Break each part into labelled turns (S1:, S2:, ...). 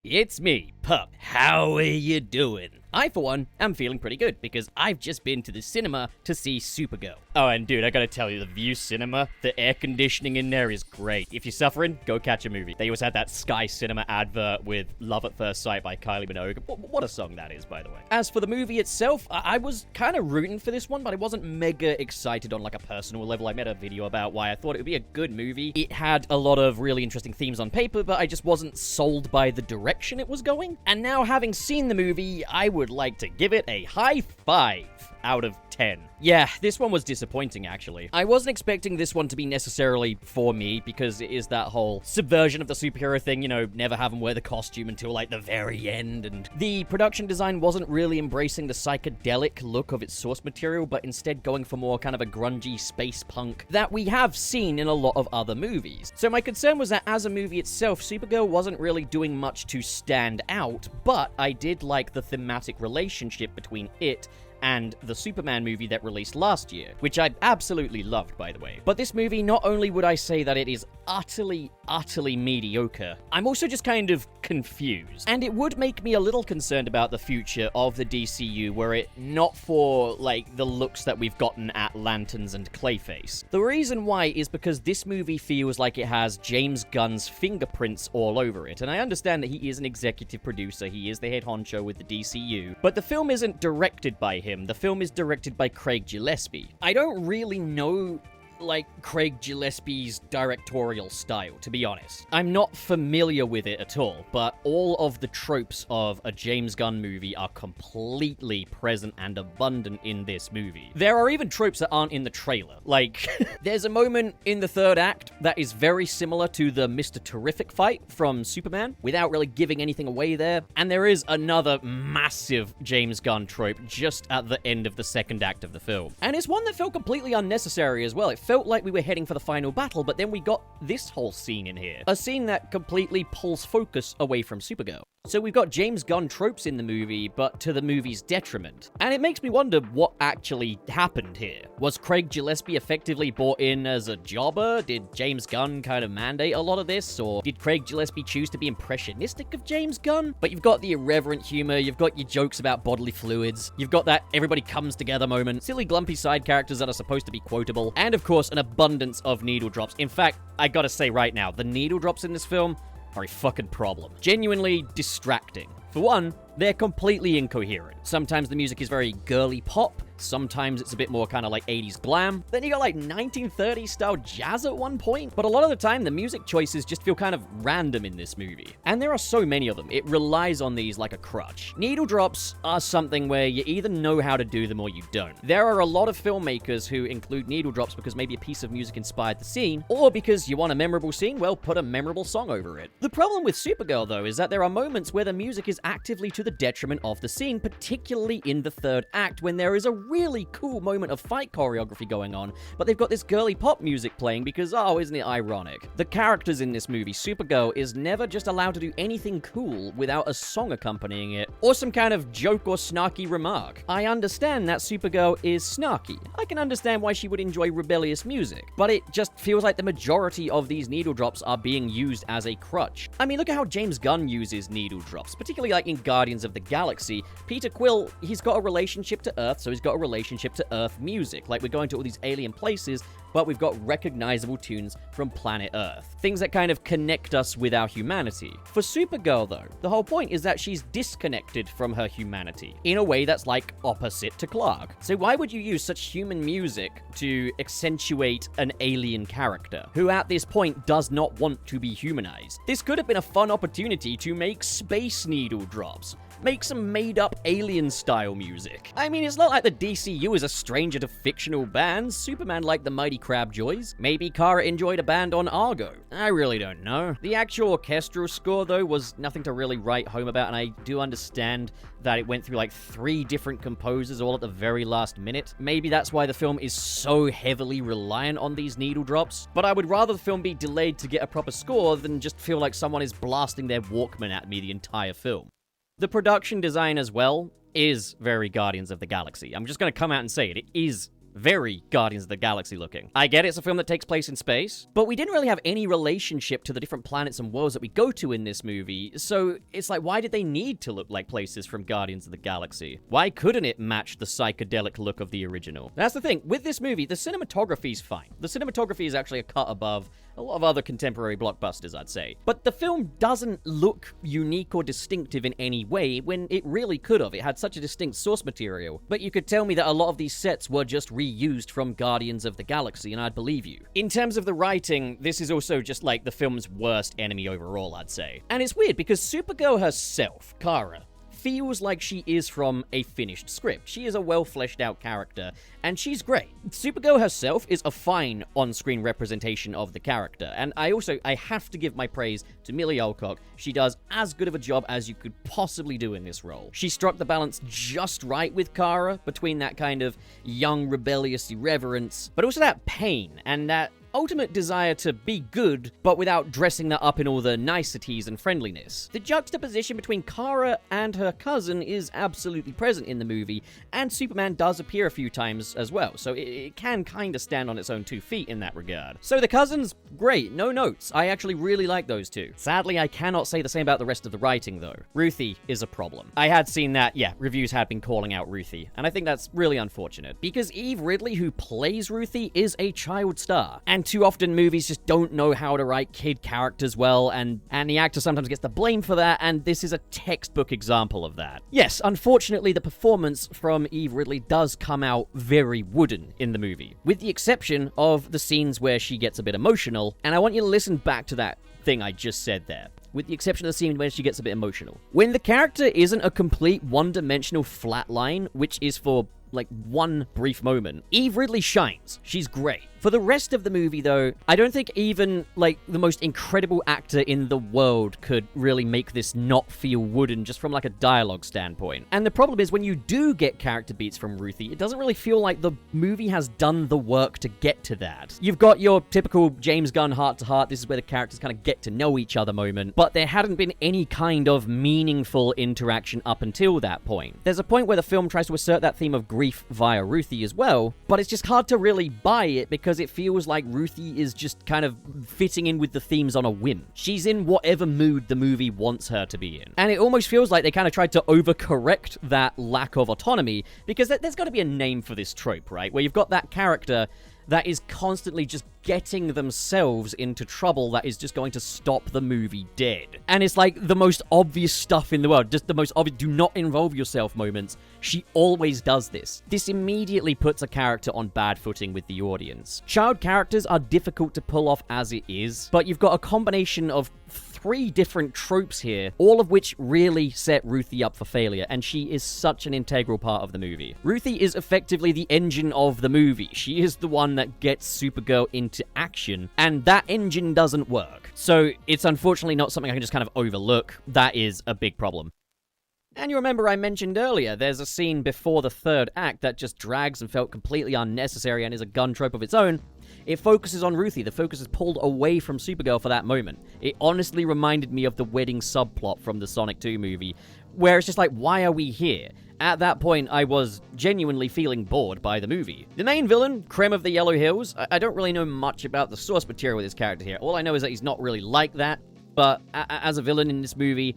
S1: It's me, Pup. How are you doing? I, for one, am feeling pretty good because I've just been to the cinema to see Supergirl. Oh, and dude, I gotta tell you, the View Cinema, the air conditioning in there is great. If you're suffering, go catch a movie. They always had that Sky Cinema advert with Love at First Sight by Kylie Minogue. What a song that is, by the way. As for the movie itself, I was kind of rooting for this one, but I wasn't mega excited on like a personal level. I made a video about why I thought it would be a good movie. It had a lot of really interesting themes on paper, but I just wasn't sold by the direction it was going. And now, having seen the movie, I would like to give it a high 5 out of 10. Yeah, this one was disappointing, actually. I wasn't expecting this one to be necessarily for me, because it is that whole subversion of the superhero thing, you know, never have them wear the costume until, like, the very end, and the production design wasn't really embracing the psychedelic look of its source material, but instead going for more kind of a grungy space punk that we have seen in a lot of other movies. So my concern was that as a movie itself, Supergirl wasn't really doing much to stand out, but I did like the thematic relationship between it and the Superman movie that released last year, which I absolutely loved, by the way. But this movie, not only would I say that it is utterly mediocre, I'm also just kind of confused. And it would make me a little concerned about the future of the DCU were it not for, like, the looks that we've gotten at Lanterns and Clayface. The reason why is because this movie feels like it has James Gunn's fingerprints all over it, and I understand that he is an executive producer, he is the head honcho with the DCU, but the film isn't directed by him. The film is directed by Craig Gillespie. I don't really know Craig Gillespie's directorial style, to be honest. I'm not familiar with it at all, but all of the tropes of a James Gunn movie are completely present and abundant in this movie. There are even tropes that aren't in the trailer. Like, there's a moment in the third act that is very similar to the Mr. Terrific fight from Superman, without really giving anything away there, and there is another massive James Gunn trope just at the end of the second act of the film. And it's one that felt completely unnecessary as well. It felt like we were heading for the final battle, but then we got this whole scene in here. A scene that completely pulls focus away from Supergirl. So we've got James Gunn tropes in the movie, but to the movie's detriment. And it makes me wonder what actually happened here. Was Craig Gillespie effectively brought in as a jobber? Did James Gunn kind of mandate a lot of this? Or did Craig Gillespie choose to be impressionistic of James Gunn? But you've got the irreverent humor, you've got your jokes about bodily fluids, you've got that everybody comes together moment, silly glumpy side characters that are supposed to be quotable, and of course an abundance of needle drops. In fact, I gotta say right now, the needle drops in this film are a fucking problem. Genuinely distracting. For one, they're completely incoherent. Sometimes the music is very girly pop, sometimes it's a bit more kind of like 80s glam. Then you got like 1930s style jazz at one point. But a lot of the time, the music choices just feel kind of random in this movie. And there are so many of them, it relies on these like a crutch. Needle drops are something where you either know how to do them or you don't. There are a lot of filmmakers who include needle drops because maybe a piece of music inspired the scene, or because you want a memorable scene, well, put a memorable song over it. The problem with Supergirl, though, is that there are moments where the music is actively to the detriment of the scene, particularly in the third act when there is a really cool moment of fight choreography going on, but they've got this girly pop music playing because, oh, isn't it ironic? The characters in this movie, Supergirl, is never just allowed to do anything cool without a song accompanying it, or some kind of joke or snarky remark. I understand that Supergirl is snarky. I can understand why she would enjoy rebellious music, but it just feels like the majority of these needle drops are being used as a crutch. I mean, look at how James Gunn uses needle drops, particularly like in Guardians of the Galaxy. Peter Quill, he's got a relationship to Earth, so he's got a relationship to Earth music. Like, we're going to all these alien places, but we've got recognizable tunes from planet Earth. Things that kind of connect us with our humanity. For Supergirl, though, the whole point is that she's disconnected from her humanity in a way that's like opposite to Clark. So why would you use such human music to accentuate an alien character who at this point does not want to be humanized? This could have been a fun opportunity to make Space Needle drops. Make some made-up alien-style music. I mean, it's not like the DCU is a stranger to fictional bands. Superman liked the Mighty Crabjoys. Maybe Kara enjoyed a band on Argo. I really don't know. The actual orchestral score, though, was nothing to really write home about, and I do understand that it went through like 3 different composers all at the very last minute. Maybe that's why the film is so heavily reliant on these needle drops. But I would rather the film be delayed to get a proper score than just feel like someone is blasting their Walkman at me the entire film. The production design as well is very Guardians of the Galaxy. I'm just going to come out and say it. It is Very Guardians of the Galaxy looking. I get it's a film that takes place in space, but we didn't really have any relationship to the different planets and worlds that we go to in this movie, so it's like, why did they need to look like places from Guardians of the Galaxy? Why couldn't it match the psychedelic look of the original? That's the thing. With this movie, the cinematography's fine. The cinematography is actually a cut above a lot of other contemporary blockbusters, I'd say. But the film doesn't look unique or distinctive in any way when it really could have. It had such a distinct source material. But you could tell me that a lot of these sets were just reused from Guardians of the Galaxy, and I'd believe you. In terms of the writing, this is also just like the film's worst enemy overall, I'd say. And it's weird because Supergirl herself, Kara, feels like she is from a finished script. She is a well-fleshed-out character, and she's great. Supergirl herself is a fine on-screen representation of the character, and I have to give my praise to Millie Alcock. She does as good of a job as you could possibly do in this role. She struck the balance just right with Kara, between that kind of young, rebellious irreverence, but also that pain, and that ultimate desire to be good, but without dressing that up in all the niceties and friendliness. The juxtaposition between Kara and her cousin is absolutely present in the movie, and Superman does appear a few times as well, so it can kind of stand on its own 2 feet in that regard. So the cousins, great, no notes. I actually really like those two. Sadly, I cannot say the same about the rest of the writing, though. Ruthie is a problem. I had seen that, reviews had been calling out Ruthie, and I think that's really unfortunate, because Eve Ridley, who plays Ruthie, is a child star, and too often movies just don't know how to write kid characters well, and the actor sometimes gets the blame for that, and this is a textbook example of that. Yes, unfortunately, the performance from Eve Ridley does come out very wooden in the movie, with the exception of the scenes where she gets a bit emotional, and I want you to listen back to that thing I just said there. With the exception of the scene where she gets a bit emotional. When the character isn't a complete one-dimensional flatline, which is for like one brief moment, Eve Ridley shines. She's great. For the rest of the movie, though, I don't think even, like, the most incredible actor in the world could really make this not feel wooden just from, like, a dialogue standpoint. And the problem is, when you do get character beats from Ruthie, it doesn't really feel like the movie has done the work to get to that. You've got your typical James Gunn heart-to-heart, this is where the characters kind of get to know each other moment, but there hadn't been any kind of meaningful interaction up until that point. There's a point where the film tries to assert that theme of grief via Ruthie as well, but it's just hard to really buy it because it feels like Ruthie is just kind of fitting in with the themes on a whim. She's in whatever mood the movie wants her to be in. And it almost feels like they kind of tried to overcorrect that lack of autonomy, because there's got to be a name for this trope, right? Where you've got that character that is constantly just getting themselves into trouble that is just going to stop the movie dead. And it's like the most obvious stuff in the world, just the most obvious do not involve yourself moments. She always does this. This immediately puts a character on bad footing with the audience. Child characters are difficult to pull off as it is, but you've got a combination of 3 different tropes here, all of which really set Ruthie up for failure, and she is such an integral part of the movie. Ruthie is effectively the engine of the movie. She is the one that gets Supergirl into action, and that engine doesn't work. So it's unfortunately not something I can just kind of overlook. That is a big problem. And you remember I mentioned earlier, there's a scene before the 3rd act that just drags and felt completely unnecessary and is a gun trope of its own. It focuses on Ruthie. The focus is pulled away from Supergirl for that moment. It honestly reminded me of the wedding subplot from the Sonic 2 movie, where it's just like, why are we here? At that point, I was genuinely feeling bored by the movie. The main villain, Krem of the Yellow Hills, I don't really know much about the source material with this character here. All I know is that he's not really like that. But as a villain in this movie,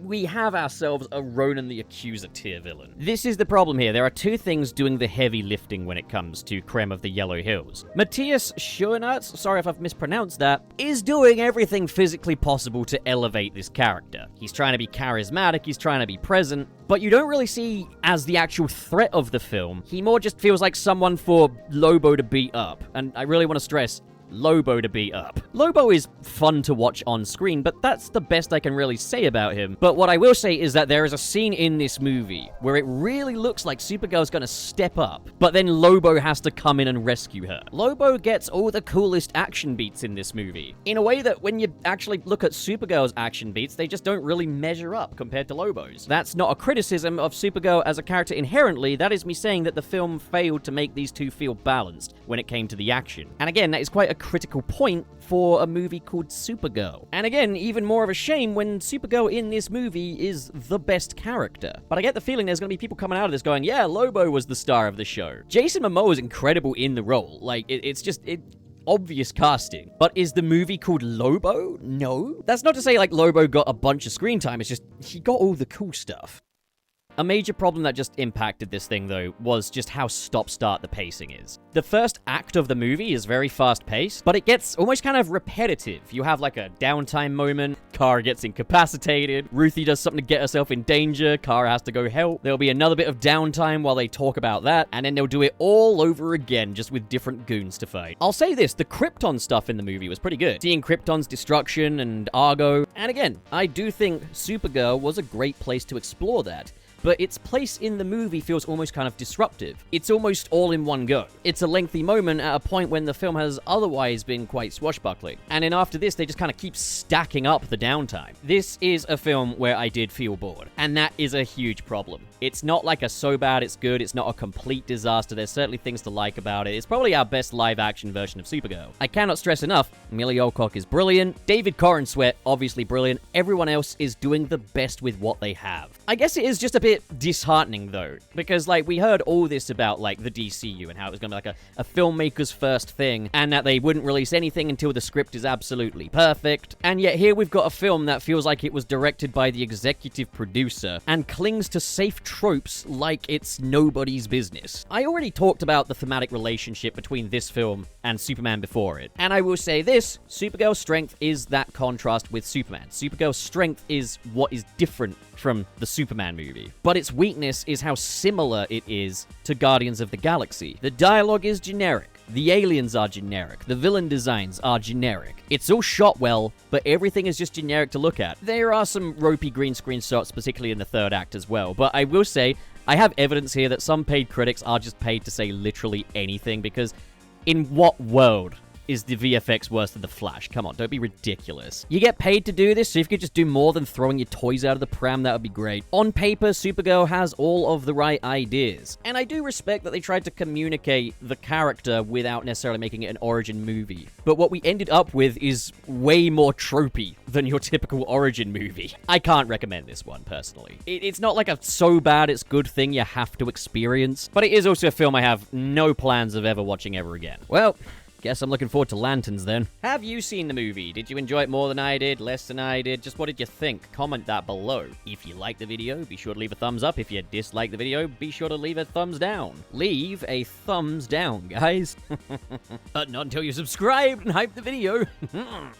S1: we have ourselves a Ronan the Accuser tier villain. This is the problem here. There are 2 things doing the heavy lifting when it comes to Krem of the Yellow Hills. Matthias Schoenaerts, sorry if I've mispronounced that, is doing everything physically possible to elevate this character. He's trying to be charismatic, he's trying to be present, but you don't really see as the actual threat of the film. He more just feels like someone for Lobo to beat up. And I really want to stress, Lobo to beat up. Lobo is fun to watch on screen, but that's the best I can really say about him. But what I will say is that there is a scene in this movie where it really looks like Supergirl's gonna step up, but then Lobo has to come in and rescue her. Lobo gets all the coolest action beats in this movie, in a way that when you actually look at Supergirl's action beats, they just don't really measure up compared to Lobo's. That's not a criticism of Supergirl as a character inherently, that is me saying that the film failed to make these 2 feel balanced when it came to the action. And again, that is quite a critical point for a movie called Supergirl. And again, even more of a shame when Supergirl in this movie is the best character. But I get the feeling there's gonna be people coming out of this going, yeah, Lobo was the star of the show. Jason Momoa is incredible in the role. Like, it's just obvious casting. But is the movie called Lobo? No. That's not to say, like, Lobo got a bunch of screen time. It's just, he got all the cool stuff. A major problem that just impacted this thing, though, was just how stop-start the pacing is. The first act of the movie is very fast-paced, but it gets almost kind of repetitive. You have, like, a downtime moment, Kara gets incapacitated, Ruthie does something to get herself in danger, Kara has to go help, there'll be another bit of downtime while they talk about that, and then they'll do it all over again, just with different goons to fight. I'll say this, the Krypton stuff in the movie was pretty good. Seeing Krypton's destruction and Argo, and again, I do think Supergirl was a great place to explore that. But its place in the movie feels almost kind of disruptive. It's almost all in one go. It's a lengthy moment at a point when the film has otherwise been quite swashbuckling. And then after this, they just kind of keep stacking up the downtime. This is a film where I did feel bored, and that is a huge problem. It's not like a so bad it's good, it's not a complete disaster, there's certainly things to like about it. It's probably our best live-action version of Supergirl. I cannot stress enough, Millie Alcock is brilliant, David Corenswet, obviously brilliant, everyone else is doing the best with what they have. I guess it is just a bit disheartening, though, because, like, we heard all this about, like, the DCU and how it was gonna be, like, a filmmaker's first thing, and that they wouldn't release anything until the script is absolutely perfect, and yet here we've got a film that feels like it was directed by the executive producer, and clings to safe tropes like it's nobody's business. I already talked about the thematic relationship between this film and Superman before it, and I will say this, Supergirl's strength is that contrast with Superman. Supergirl's strength is what is different from the Superman movie. But its weakness is how similar it is to Guardians of the Galaxy. The dialogue is generic. The aliens are generic. The villain designs are generic. It's all shot well, but everything is just generic to look at. There are some ropey green screen shots, particularly in the third act as well, but I will say, I have evidence here that some paid critics are just paid to say literally anything, because in what world is the VFX worse than The Flash? Come on, don't be ridiculous. You get paid to do this, so if you could just do more than throwing your toys out of the pram, that would be great. On paper, Supergirl has all of the right ideas. And I do respect that they tried to communicate the character without necessarily making it an origin movie. But what we ended up with is way more tropey than your typical origin movie. I can't recommend this one, personally. It's not like a so bad it's good thing you have to experience, but it is also a film I have no plans of ever watching ever again. Well, guess I'm looking forward to Lanterns then. Have you seen the movie? Did you enjoy it more than I did? Less than I did? Just what did you think? Comment that below. If you liked the video, be sure to leave a thumbs up. If you disliked the video, be sure to leave a thumbs down. Leave a thumbs down, guys. But not until you subscribe and hype the video.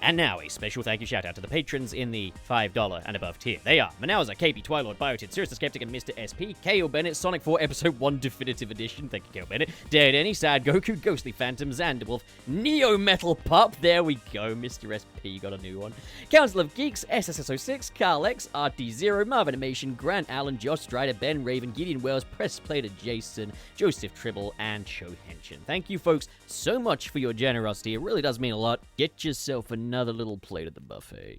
S1: And now a special thank you shout out to the patrons in the $5 and above tier. They are Manauza, KP, Twilord, Biotid, Sirius the Skeptic, and Mr. SP, KO Bennett, Sonic 4 Episode 1 Definitive Edition. Thank you, KO Bennett. Dead Any, Sad Goku, Ghostly Phantom, Xanderwolf, Neo Metal Pup, there we go, Mr. SP got a new one. Council of Geeks, SSSO6, Carl X, RT0, Marvin Animation, Grant Allen, Josh Strider, Ben Raven, Gideon Wells, Press Plater Jason, Joseph Tribble, and Cho Henshin. Thank you folks so much for your generosity, it really does mean a lot. Get yourself another little plate of the buffet.